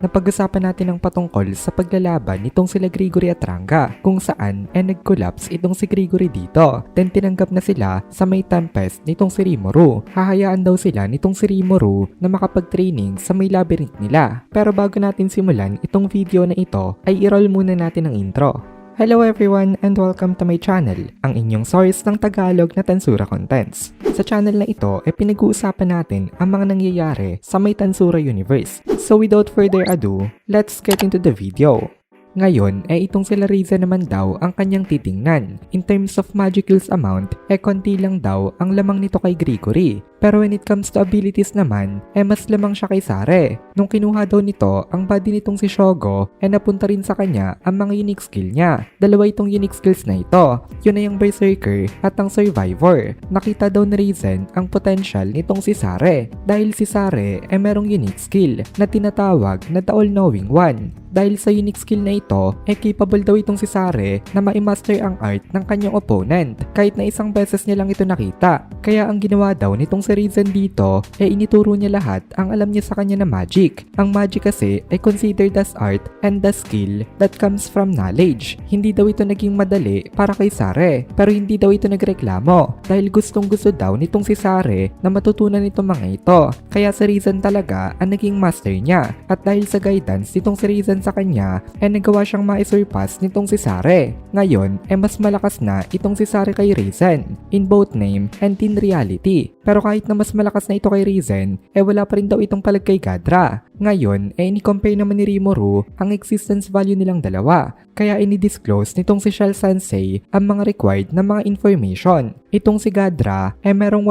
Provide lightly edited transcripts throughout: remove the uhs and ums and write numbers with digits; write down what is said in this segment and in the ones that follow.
napag-usapan natin ang patungkol sa paglalaban nitong sila Gregory at Ranga kung saan nag-collapse itong si Gregory dito. Then tinanggap na sila sa may Tempest nitong si Rimuru. Hahayaan daw sila nitong si Rimuru na makapag-training sa may labyrinth nila. Pero bago natin simulan itong video na ito ay i-roll muna natin ang intro. Hello everyone and welcome to my channel, ang inyong source ng Tagalog na Tansura Contents. Sa channel na ito ay pinag-uusapan natin ang mga nangyayari sa may Tansura Universe. So without further ado, let's get into the video. Ngayon itong sila Riza naman daw ang kanyang titingnan. In terms of magic kills amount, konti lang daw ang lamang nito kay Gregory. Pero when it comes to abilities naman, mas lamang siya kay Sare. Nung kinuha daw nito ang body nitong si Shogo, napunta rin sa kanya ang mga unique skill niya. Dalawa itong unique skills na ito. Yun na yung Berserker at ang Survivor. Nakita daw ni Raizen ang potential nitong si Sare. Dahil si Sare merong unique skill na tinatawag na The All-Knowing One. Dahil sa unique skill na ito, capable daw itong si Sare na ma-master ang art ng kanyang opponent kahit na isang beses niya lang ito nakita. Kaya ang ginawa daw nitong si Raizen dito, inituro niya lahat ang alam niya sa kanya na magic. Ang magic kasi ay considered as art and the skill that comes from knowledge. Hindi daw ito naging madali para kay Sare, pero hindi daw ito nagreklamo dahil gustong gusto daw nitong si Sare na matutunan itong mga ito. Kaya si Raizen talaga ang naging master niya at dahil sa guidance nitong si Raizen sa kanya, nagawa siyang ma-surpass nitong si Sare. Ngayon, mas malakas na itong si Sare kay Raizen in both name and in reality. Pero kahit na mas malakas na ito kay Raizen, wala pa rin daw itong palag kay Gadra. Ngayon, ni-compare naman ni Rimuru ang existence value nilang dalawa. Kaya ini-disclose nitong si Shell Sensei ang mga required na mga information. Itong si Gadra merong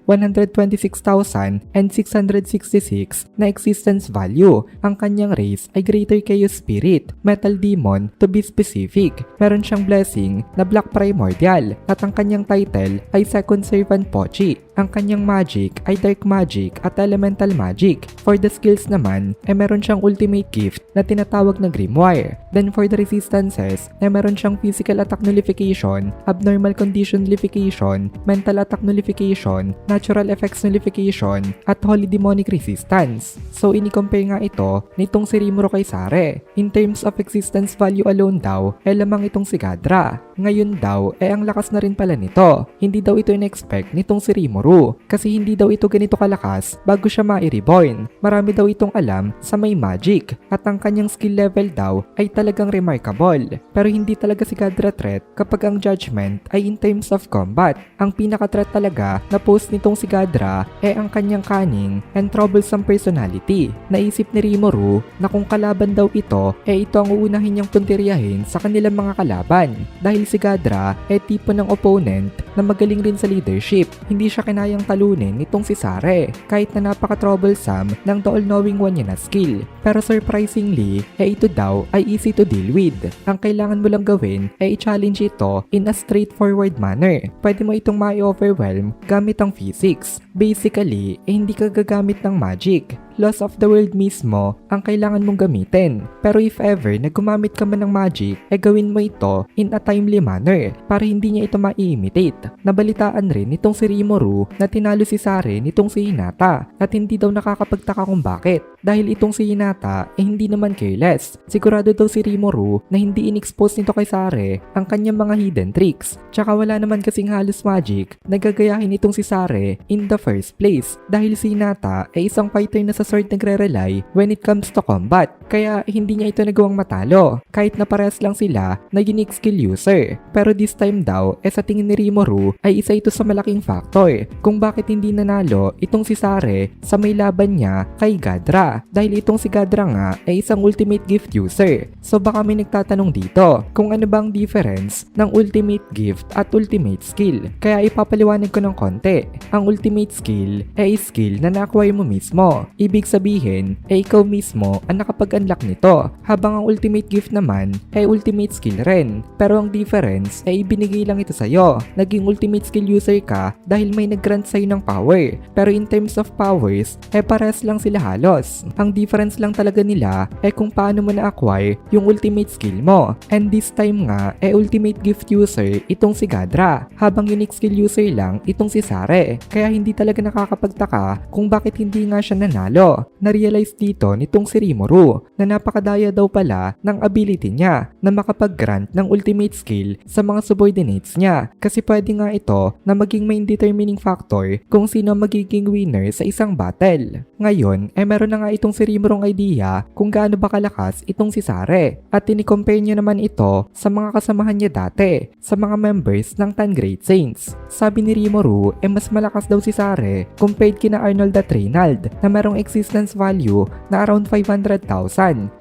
1,126,666 na existence value. Ang kanyang race ay Greater Chaos Spirit, Metal Demon to be specific. Meron siyang blessing na Black Primordial at ang kanyang title ay Second Servant Pochi. Ang kanyang magic ay Dark Magic at Elemental Magic. For the skills naman, meron siyang ultimate gift na tinatawag na Grimoire. Then for the resistances, meron siyang Physical Attack Nullification, Abnormal Condition Nullification, Mental Attack Nullification, Natural Effects Nullification, at Holy Demonic Resistance. So ini-compare nga ito nitong si Rimuru kay Sare. In terms of existence value alone daw, lamang itong si Gadra. Ngayon daw, ang lakas na rin pala nito. Hindi daw ito in-expect nitong si Rimuru kasi hindi daw ito ganito kalakas bago siya ma-reborn. Marami daw itong alam sa may magic at ang kanyang skill level daw ay talagang remarkable. Pero hindi talaga si Gadra threat kapag ang judgment ay in terms of combat. Ang pinaka-threat talaga na post nitong si Gadra ang kanyang cunning and troublesome personality. Naisip ni Rimuru na kung kalaban daw ito, ito ang uunahin niyang puntiryahin sa kanilang mga kalaban. Dahil si Gadra tipo ng opponent na magaling rin sa leadership. Hindi siya kinayang talunin nitong si Sare kahit na napaka-troublesome ng The All-Knowing One niya na skill. Pero surprisingly, ito daw ay easy to deal with. Ang kailangan mo lang gawin i-challenge ito in a straightforward manner. Pwede mo itong ma-overwhelm gamit ang physics. Basically, hindi ka gagamit ng magic. Laws of the world mismo ang kailangan mong gamitin. Pero if ever na gumamit ka man ng magic, gawin mo ito in a timely manner para hindi niya ito ma-imitate. Nabalitaan rin nitong si Rimuru na tinalo si Sare nitong si Hinata at hindi daw nakakapagtaka kung bakit. Dahil itong si Hinata hindi naman careless. Sigurado daw si Rimuru na hindi in-expose nito kay Sare ang kanyang mga hidden tricks. Tsaka wala naman kasing halos magic na gagayahin itong si Sare in the first place. Dahil si Hinata isang fighter na sa sword nagre-rely when it comes to combat. Kaya hindi niya ito nagawang matalo kahit na parehas lang sila na unique skill user. Pero this time daw sa tingin ni Rimuru ay isa ito sa malaking factor kung bakit hindi nanalo itong si Sare sa may laban niya kay Gadra. Dahil itong si Gadra nga ay isang ultimate gift user. So baka may nagtatanong dito kung ano ba ang difference ng ultimate gift at ultimate skill. Kaya ipapaliwanag ko ng konti. Ang ultimate skill ay skill na na-acquire mo mismo. Ibig sabihin, ikaw mismo ang nakapag-unlock nito. Habang ang ultimate gift naman ay ultimate skill rin. Pero ang difference ay ibinigay lang ito sa'yo. Naging ultimate skill user ka dahil may nag-grant sa'yo ng power. Pero in terms of powers, parehas lang sila halos. members. Ang difference lang talaga nila ay kung paano mo na-acquire yung ultimate skill mo. And this time nga, ultimate gift user itong si Gadra, habang unique skill user lang itong si Sare. Kaya hindi talaga nakakapagtaka kung bakit hindi nga siya nanalo. Na-realize dito nitong si Rimuru na napakadaya daw pala ng ability niya na makapag-grant ng ultimate skill sa mga subordinates niya, kasi pwede nga ito na maging main determining factor kung sino magiging winner sa isang battle. Ngayon, meron na nga itong si Rimurong idea kung gaano ba kalakas itong si Sare, at tini-compare niya naman ito sa mga kasamahan niya dati, sa mga members ng 10 Great Saints. Sabi ni Rimuru, mas malakas daw si Sare compared kina Arnold at Reynald na merong existence value na around 500,000,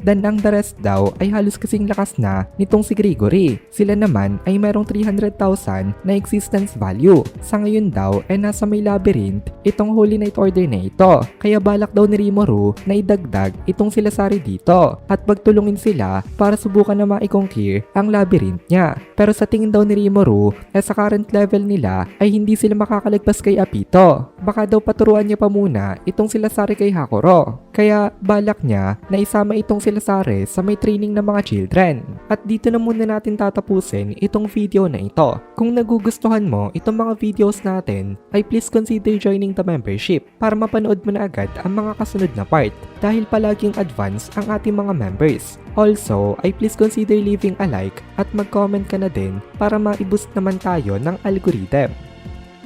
then ang the rest daw ay halos kasing lakas na nitong si Gregory. Sila naman ay merong 300,000 na existence value. Sa ngayon daw nasa may labyrinth itong Holy Knight Order na ito, kaya balak daw ni Rimuru na idagdag itong sila Sari dito at pagtulungin sila para subukan na ma-conquer ang labyrinth niya. Pero sa tingin daw ni Rimuru sa current level nila ay hindi sila makakalagpas kay Apito. Baka daw paturuan niya pa muna itong sila Sari kay Hakuro. Kaya balak niya na isama itong sila Sari sa may training ng mga children. At dito na muna natin tatapusin itong video na ito. Kung nagugustuhan mo itong mga videos natin ay please consider joining the membership para mapanood mo na agad ang mga kasunod na part, dahil palaging advance ang ating mga members. Also, ay please consider leaving a like at mag-comment ka na din para ma-boost naman tayo ng algorithm.